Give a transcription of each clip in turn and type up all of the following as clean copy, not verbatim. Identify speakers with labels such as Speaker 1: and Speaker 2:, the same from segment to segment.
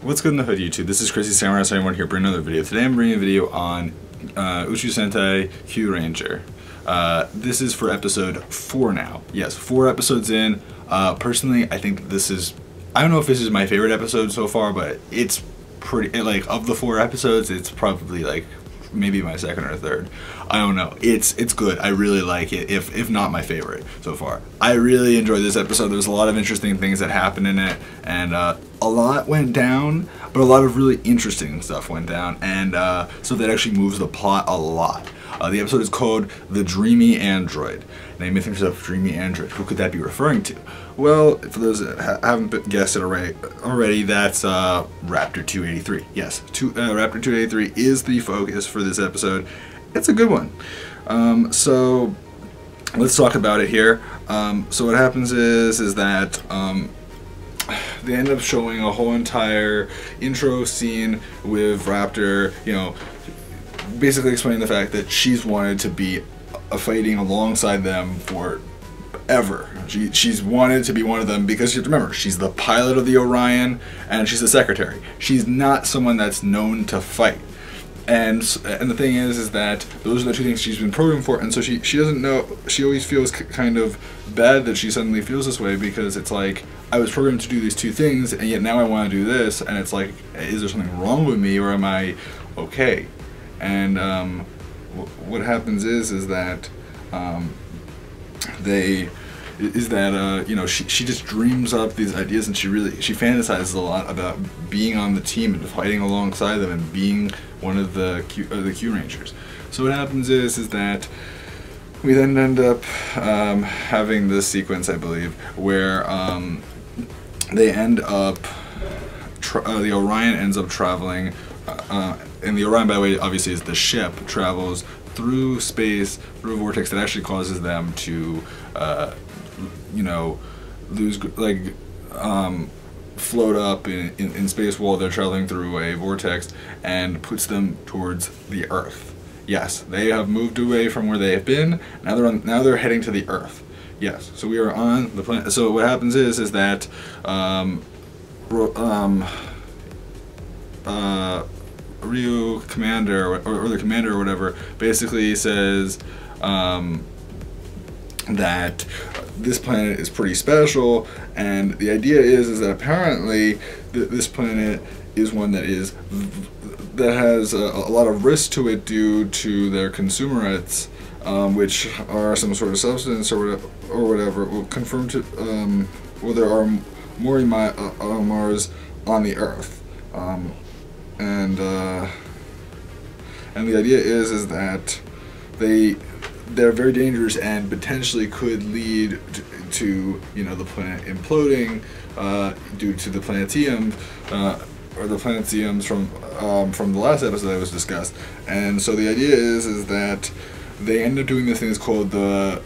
Speaker 1: What's good in the hood, YouTube? This is Chrissy Samurai 71 here, bringing another video. Today I'm bringing a video on Uchuu Sentai Kyuranger. This is for episode 4 now. Yes, 4 episodes in. Personally, I think this is, I don't know if this is my favorite episode so far, but it's pretty, like, of the 4 episodes, it's probably like maybe my second or third. I don't know. It's good. I really like it, if not my favorite so far. I really enjoyed this episode. There's a lot of interesting things that happened in it, and a lot went down, but a lot of really interesting stuff went down, and so that actually moves the plot a lot. The episode is called The Dreamy Android. Now you may think to yourself, Dreamy Android, who could that be referring to? Well, for those that haven't guessed it already, that's Raptor 283. Yes, Raptor 283 is the focus for this episode. It's a good one. So let's talk about it here. So what happens is that they end up showing a whole entire intro scene with Raptor, you know, basically explaining the fact that she's wanted to be fighting alongside them forever. She's wanted to be one of them because you have to remember, she's the pilot of the Orion and she's the secretary. She's not someone that's known to fight. And the thing is that those are the two things she's been programmed for, and so she doesn't know, she always feels kind of bad that she suddenly feels this way, because it's like, I was programmed to do these two things and yet now I want to do this, and it's like, is there something wrong with me or am I okay? And what happens is that you know, she just dreams up these ideas, and she fantasizes a lot about being on the team and fighting alongside them and being one of the Kyurangers. So what happens is that we then end up having this sequence, I believe, where they end up the Orion ends up traveling. And the Orion, by the way, obviously is the ship, travels through space, through a vortex that actually causes them to, you know, float up in space while they're traveling through a vortex, and puts them towards the Earth. Yes, they have moved away from where they have been. Now they're heading to the Earth. Yes, so we are on the planet. So what happens is that Ryu Commander, or the commander or whatever, basically says that this planet is pretty special, and the idea is that apparently this planet is one that has a lot of risk to it due to their consumerates, which are some sort of substance or whatever. Will confirm to well, there are more Mars on the Earth. And the idea is that they're very dangerous and potentially could lead to you know, the planet imploding due to the planetium or the planetiums from the last episode that was discussed. And so the idea is that they end up doing this thing that's called the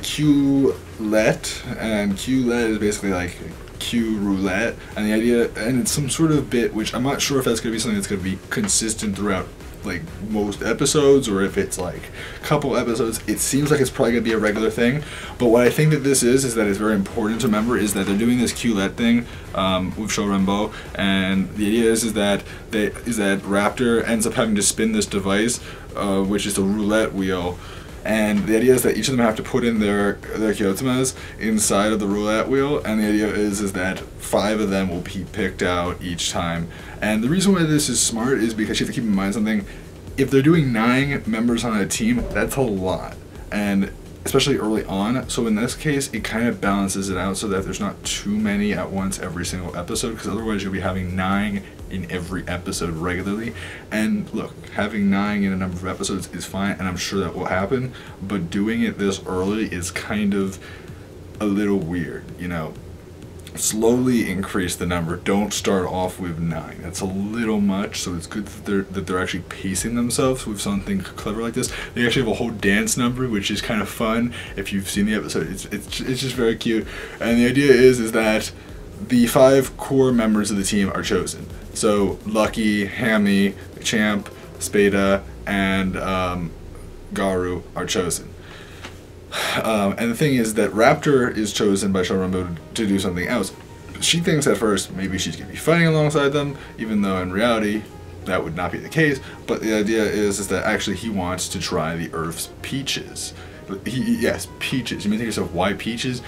Speaker 1: Q-let, and Q-let is basically like Q roulette, and the idea, and it's some sort of bit which I'm not sure if that's going to be something that's going to be consistent throughout like most episodes, or if it's like a couple episodes. It seems like it's probably going to be a regular thing, but what I think that this is that it's very important to remember is that they're doing this Q-let thing with Shōrenbo, and the idea is that Raptor ends up having to spin this device, which is the roulette wheel. And the idea is that each of them have to put in their Kyotomas inside of the roulette wheel, and the idea is that 5 of them will be picked out each time. And the reason why this is smart is because you have to keep in mind something. If they're doing 9 members on a team, that's a lot, and especially early on. So in this case, it kind of balances it out so that there's not too many at once every single episode, because otherwise you'll be having 9 in every episode regularly. And look, having 9 in a number of episodes is fine, and I'm sure that will happen, but doing it this early is kind of a little weird, you know. Slowly increase the number. Don't start off with 9. That's a little much, so it's good that they're actually pacing themselves with something clever like this. They actually have a whole dance number, which is kind of fun. If you've seen the episode, it's just very cute. And the idea is that the 5 core members of the team are chosen. So Lucky, Hammy, Champ, Spada, and Garu are chosen. And the thing is that Raptor is chosen by Shōrenbo to do something else. she thinks at first maybe she's going to be fighting alongside them, even though in reality that would not be the case. But the idea is that actually he wants to try the Earth's peaches. Yes, peaches. You may think to yourself, why peaches?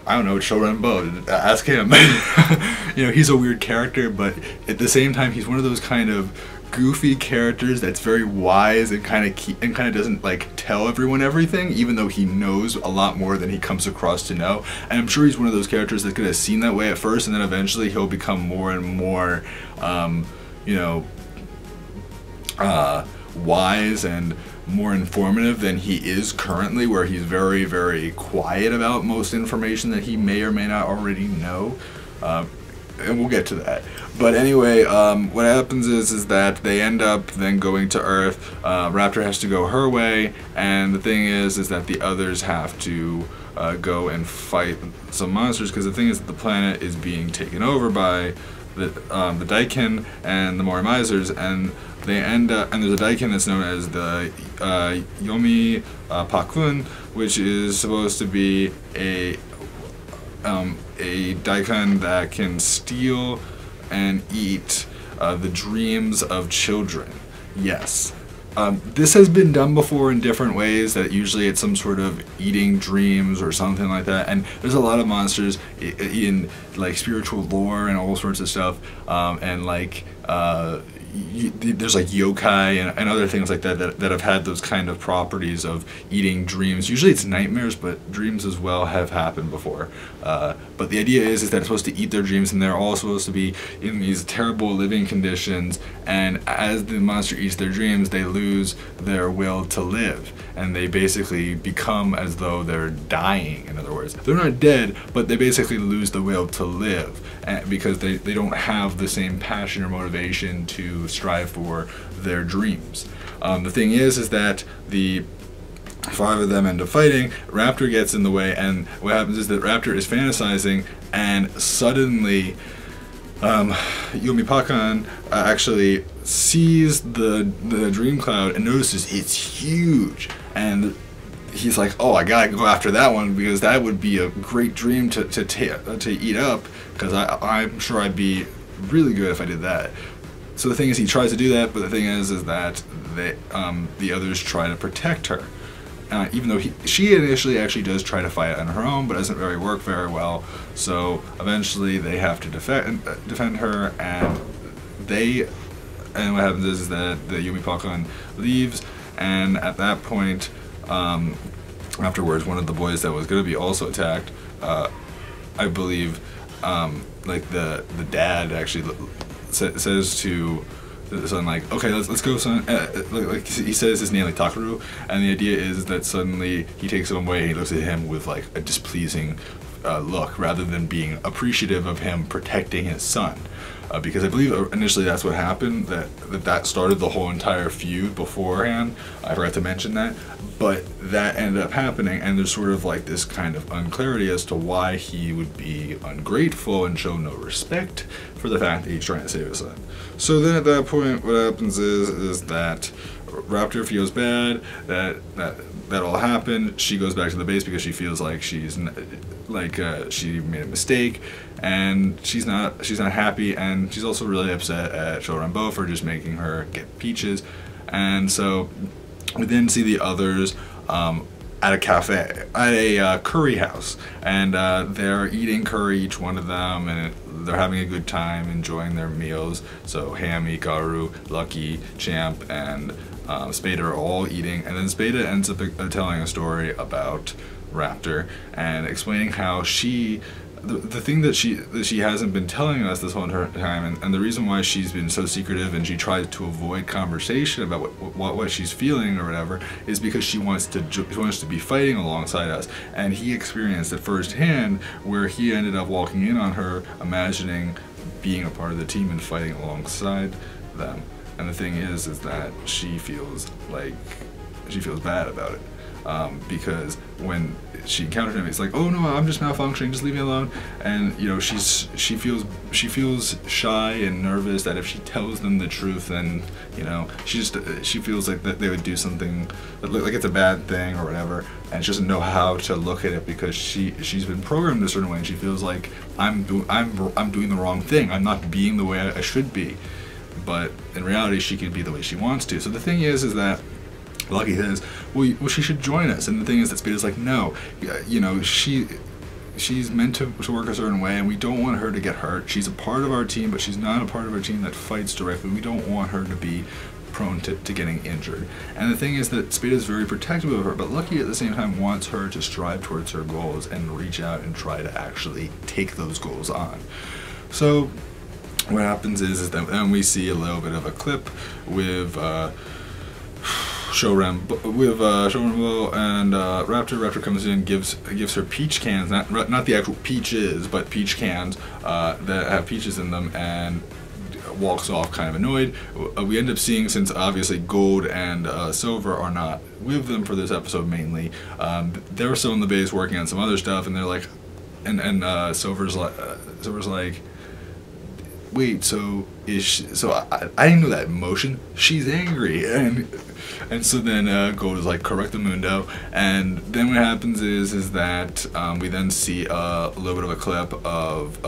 Speaker 1: I don't know, Shoranbo, ask him. You know, he's a weird character, but at the same time, he's one of those kind of goofy characters that's very wise and kind of doesn't like tell everyone everything, even though he knows a lot more than he comes across to know. And I'm sure he's one of those characters that could have seen that way at first, and then eventually he'll become more and more, you know, wise and more informative than he is currently, where he's very, very quiet about most information that he may or may not already know. And we'll get to that. But anyway, what happens is that they end up then going to Earth. Raptor has to go her way, and the thing is that the others have to go and fight some monsters, because the thing is that the planet is being taken over by the Daikin and the Morimizers, and they end up, and there's a Daikin that's known as the Yomi Pakun, which is supposed to be a Daikin that can steal and eat the dreams of children. Yes. This has been done before in different ways, that usually it's some sort of eating dreams or something like that, and there's a lot of monsters in like spiritual lore and all sorts of stuff, and like there's like yokai and other things like that that have had those kind of properties of eating dreams. Usually it's nightmares, but dreams as well have happened before. But the idea is that it's supposed to eat their dreams, and they're all supposed to be in these terrible living conditions, and as the monster eats their dreams, they lose their will to live, and they basically become as though they're dying. In other words, they're not dead, but they basically lose the will to live, because they don't have the same passion or motivation to strive for their dreams. The thing is that the 5 of them end up fighting. Raptor gets in the way, and what happens is that Raptor is fantasizing, and suddenly Yomi Pakan actually sees the dream cloud and notices it's huge, and he's like, oh, I gotta go after that one, because that would be a great dream to eat up, because I'm sure I'd be really good if I did that. So the thing is, he tries to do that, but the thing is that the others try to protect her. Even though she initially actually does try to fight on her own, but doesn't really work very well. So eventually they have to defend her, and what happens is that the Yomi Pakan leaves, and at that point, afterwards, one of the boys that was going to be also attacked, I believe, like the dad actually says to the son, like, okay, let's go, son. Like he says his name, like Takaru, and the idea is that suddenly he takes him away and he looks at him with like a displeasing look, rather than being appreciative of him protecting his son. Because I believe initially that's what happened, that started the whole entire feud beforehand. I forgot to mention that, but that ended up happening, and there's sort of like this kind of unclarity as to why he would be ungrateful and show no respect for the fact that he's trying to save his son. So then at that point, what happens is that Raptor feels bad that all happened. She goes back to the base because she feels like she made a mistake, and she's not happy, and she's also really upset at Shoranbo for just making her get peaches. And so we then see the others at a cafe, at a curry house, and they're eating curry, each one of them, and they're having a good time, enjoying their meals. So Hammy, Garu, Lucky, Champ, and Spada are all eating, and then Spada ends up telling a story about Raptor and explaining how the thing that she hasn't been telling us this whole entire time, and the reason why she's been so secretive and she tries to avoid conversation about what she's feeling or whatever, is because she wants to be fighting alongside us. And he experienced it firsthand, where he ended up walking in on her, imagining being a part of the team and fighting alongside them. And the thing is that she feels bad about it. because when she encountered him, it's like, oh no, I'm just malfunctioning, just leave me alone. And you know, she feels shy and nervous that if she tells them the truth, then you know, she feels like that they would do something like it's a bad thing or whatever, and she doesn't know how to look at it because she's been programmed a certain way, and she feels like I'm doing the wrong thing, I'm not being the way I should be. But in reality, she can be the way she wants to. So the thing is that Lucky says, well, she should join us. And the thing is that Spada's like, no, you know, she's meant to work a certain way, and we don't want her to get hurt. She's a part of our team, but she's not a part of our team that fights directly. We don't want her to be prone to getting injured. And the thing is that Spada is very protective of her, but Lucky at the same time wants her to strive towards her goals and reach out and try to actually take those goals on. So what happens is that then we see a little bit of a clip with Showrembo and Raptor. Raptor comes in, gives her peach cans, not the actual peaches, but peach cans that have peaches in them, and walks off kind of annoyed. We end up seeing, since obviously Gold and Silver are not with them for this episode mainly, they're still in the base working on some other stuff, and they're like, and Silver's like, wait, so is she, so I didn't know that emotion. She's angry, and so then Gold is like, correct the mundo, and then what happens is that we then see a little bit of a clip of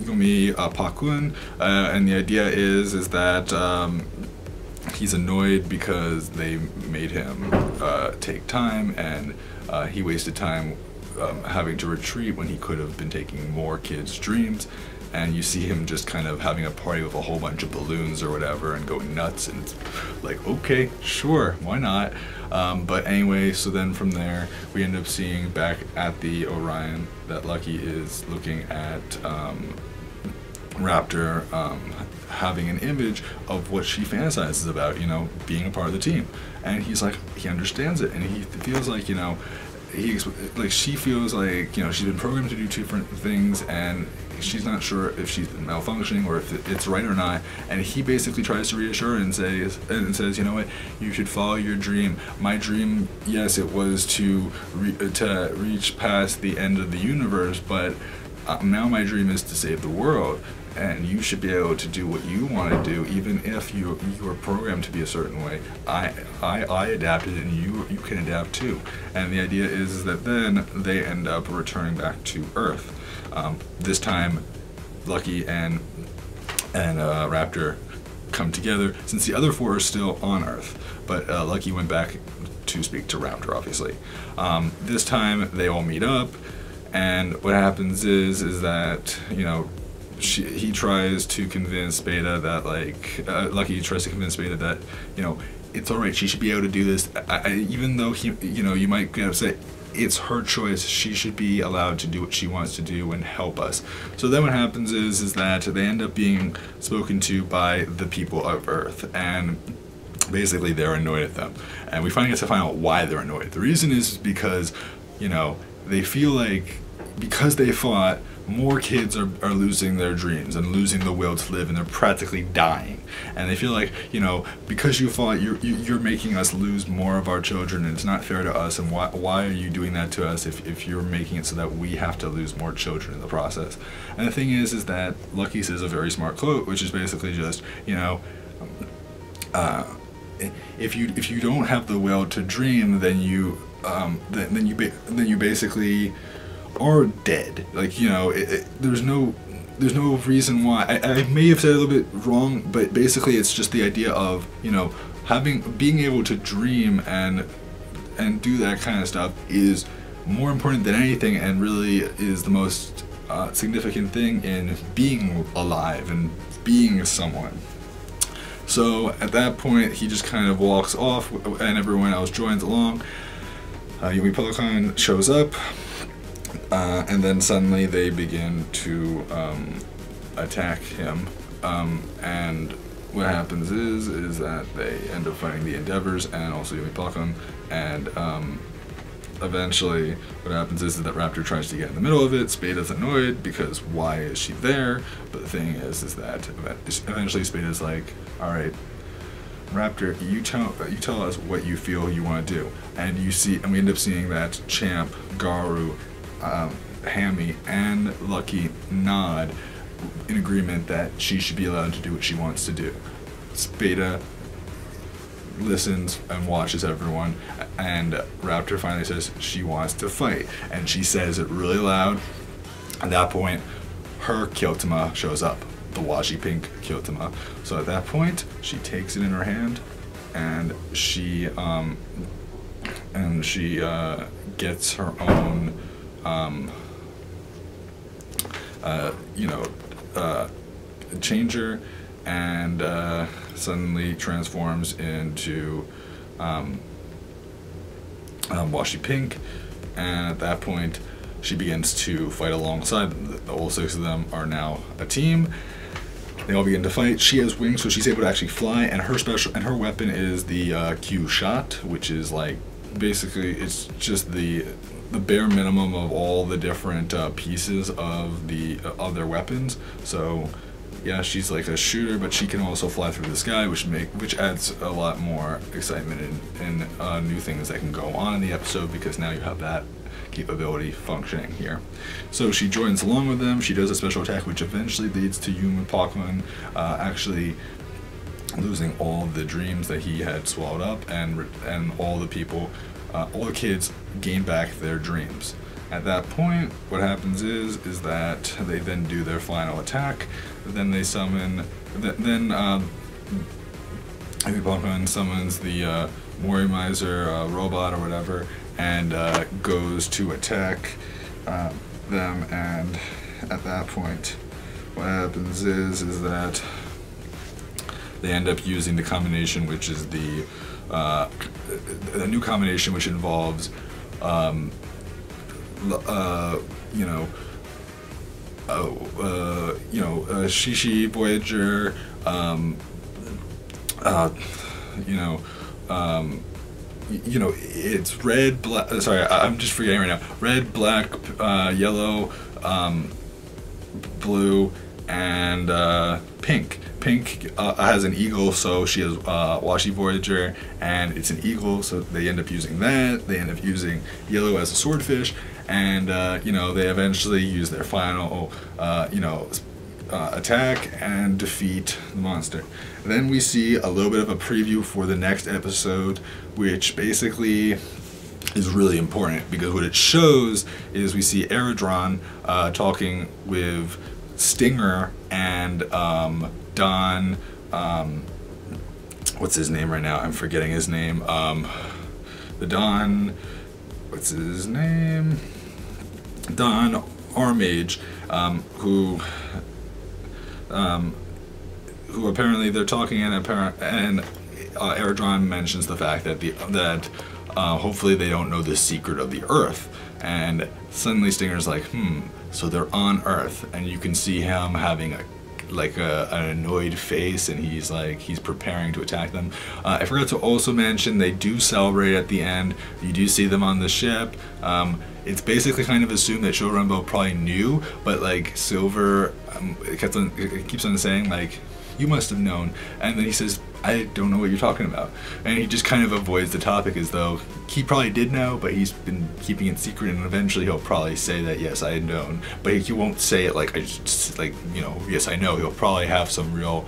Speaker 1: Yumi Pakun, and the idea is that he's annoyed because they made him take time, and he wasted time having to retreat when he could have been taking more kids' dreams. And you see him just kind of having a party with a whole bunch of balloons or whatever and going nuts, and it's like, okay, sure, why not? But anyway, so then from there we end up seeing back at the Orion that Lucky is looking at Raptor having an image of what she fantasizes about, you know, being a part of the team. And he's like, he understands it, and he feels like, you know, she feels like, you know, she's been programmed to do two different things, and she's not sure if she's malfunctioning or if it's right or not. And he basically tries to reassure her and says, you know what, you should follow your dream. My dream, yes, it was to reach past the end of the universe, but now my dream is to save the world. And you should be able to do what you want to do, even if you are programmed to be a certain way. I adapted, and you can adapt too. And the idea is that then they end up returning back to Earth. This time, Lucky and Raptor come together, since the other four are still on Earth. But Lucky went back to speak to Raptor, obviously. This time they all meet up, and what happens is that, you know, he tries to convince Spada that, like, Lucky tries to convince Spada that, you know, it's alright, she should be able to do this. Even though you know, you might get upset, it's her choice. She should be allowed to do what she wants to do and help us. So then what happens is that they end up being spoken to by the people of Earth, and basically they're annoyed at them. And we finally get to find out why they're annoyed. The reason is because, you know, they feel like because they fought, more kids are losing their dreams and losing the will to live, and they're practically dying. And they feel like, you know, because you fought, you're making us lose more of our children, and it's not fair to us, and why are you doing that to us if you're making it so that we have to lose more children in the process? And the thing is that Lucky says a very smart quote, which is basically just, you know, if you don't have the will to dream, then you basically are dead. Like, you know, there's no reason why. I may have said it a little bit wrong, but basically it's just the idea of, you know, being able to dream and do that kind of stuff is more important than anything, and really is the most significant thing in being alive and being someone. So at that point he just kind of walks off, and everyone else joins along. Yumi Pelican shows up, and then suddenly they begin to attack him, and what happens is that they end up fighting the Endeavors and also Yumi Pelican, and eventually what happens is that Raptor tries to get in the middle of it. Spada's annoyed because why is she there? But the thing is that eventually Spada's like, alright, Raptor, you tell us what you feel you want to do, and we end up seeing that Champ, Garu, Hammy, and Lucky nod in agreement that she should be allowed to do what she wants to do. Spada listens and watches everyone, and Raptor finally says she wants to fight, and she says it really loud. At that point, her Kyotama shows up, the washi pink Kyotama. So at that point, she takes it in her hand, and she gets her own changer, and suddenly transforms into washi pink. And at that point, she begins to fight alongside them. The whole 6 of them are now a team. They all begin to fight. She has wings, so she's able to actually fly, and her weapon is the Q shot, which is like basically it's just the bare minimum of all the different pieces of their weapons. So yeah, she's like a shooter, but she can also fly through the sky, which adds a lot more excitement and new things that can go on in the episode, because now you have that capability functioning here. So she joins along with them. She does a special attack, which eventually leads to Yuma Pokemon actually losing all the dreams that he had swallowed up, and all the people, all the kids gain back their dreams. At that point, what happens is that they then do their final attack. Then they summon. Then Pokemon summons the Mori Miser robot or whatever, and goes to attack them. And at that point, what happens is that they end up using the combination, which is the new combination, which involves Shishi, Voyager, it's red, black. Sorry, I'm just forgetting right now. Red, black, yellow, blue, and pink. Pink has an eagle, so she has Washi Voyager, and it's an eagle, so they end up using that. They end up using yellow as a swordfish, and they eventually use their final attack and defeat the monster. Then we see a little bit of a preview for the next episode, which basically is really important, because what it shows is we see Aerodron talking with Stinger and Don, what's his name right now? I'm forgetting his name. What's his name? Don Armage, who apparently they're talking, and Aerodron mentions the fact that hopefully they don't know the secret of the Earth, and suddenly Stinger's like, so they're on Earth, and you can see him having an annoyed face, and he's preparing to attack them. I forgot to also mention they do celebrate at the end. You do see them on the ship. It's basically kind of assumed that Shorenbo probably knew, but like Silver it keeps on saying like, you must have known, and then he says, I don't know what you're talking about, and he just kind of avoids the topic as though he probably did know, but he's been keeping it secret, and eventually he'll probably say that yes, I had known, but he won't say it like yes, I know. He'll probably have some real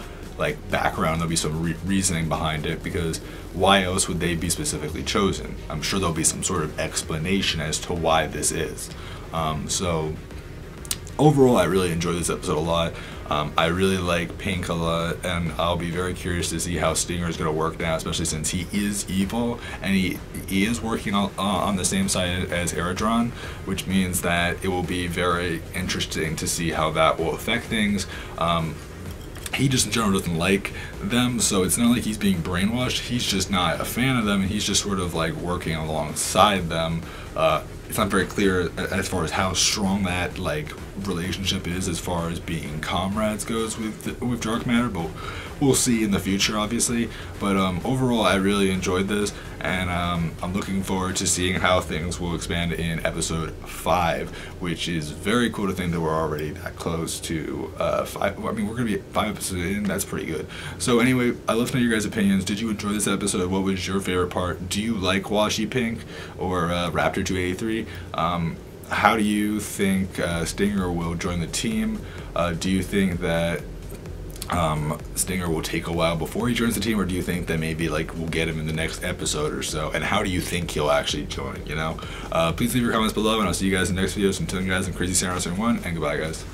Speaker 1: background. There'll be some reasoning behind it, because why else would they be specifically chosen? I'm sure there'll be some sort of explanation as to why this is. So overall, I really enjoyed this episode a lot. I really like Pink a lot, and I'll be very curious to see how Stinger is going to work now, especially since he is evil, and he is working on the same side as Aerodron, which means that it will be very interesting to see how that will affect things. He just in general doesn't like them, so it's not like he's being brainwashed. He's just not a fan of them, and he's just sort of working alongside them. It's not very clear as far as how strong that relationship is as far as being comrades goes with Dark Matter, but we'll see in the future, obviously. But overall, I really enjoyed this, and I'm looking forward to seeing how things will expand in episode 5, which is very cool to think that we're already that close to 5. I mean, we're gonna be 5 episodes in. That's pretty good. So anyway, I'd love to know your guys' opinions. Did you enjoy this episode? What was your favorite part? Do you like Washi Pink or Raptor 283? How do you think Stinger will join the team? Do you think that Stinger will take a while before he joins the team, or do you think that maybe like we'll get him in the next episode or so? And how do you think he'll actually join? You know, please leave your comments below, and I'll see you guys in the next videos. Until then, guys, I'm Crazy Samurai 1, and goodbye, guys.